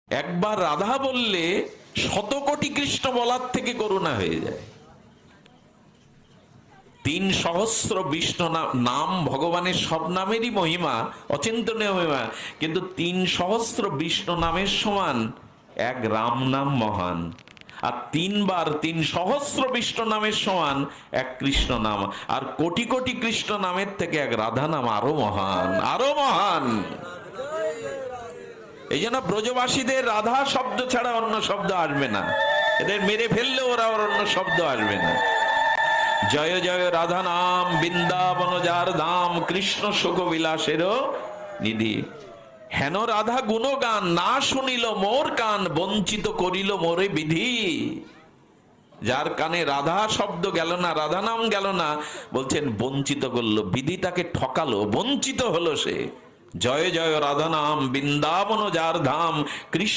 একবার রাধা বললে শত কোটি কৃষ্ণ বলার থেকে করুণা হয়ে যায়। ৩ সহস্র বিষ্ণু নাম, ভগবানের সব নামেরই মহিমা, অচিন্তনীয় মহিমা, কিন্তু ৩ সহস্র বিষ্ণু নামের সমান এক রাম নাম মহান, আর ৩ বার ৩ সহস্র বিষ্ণু নামের সমান এক কৃষ্ণ নাম, আর কোটি কোটি কৃষ্ণ নামের থেকে এক রাধা নাম আরো মহান, আরো মহান। এই জন্য ব্রজবাসীদের রাধা শব্দ ছাড়া অন্য শব্দ আসবে না, এদের মেরে ফেললে ওরা অন্য শব্দ আসবে না। জয় জয় রাধা নাম, বৃন্দাবন যার ধাম, কৃষ্ণ সুখ বিলাসেরও নিধি। হেন রাধা গুণগান, না শুনিল মোর কান, বঞ্চিত করিল মোরে বিধি। যার কানে রাধা শব্দ গেল না, রাধা নাম গেল না, বলছেন বঞ্চিত করলো, বিধি তাকে ঠকালো, বঞ্চিত হলো সে। জয় জয় রাধা নাম, বৃন্দাবন যার ধাম, কৃষ্ণ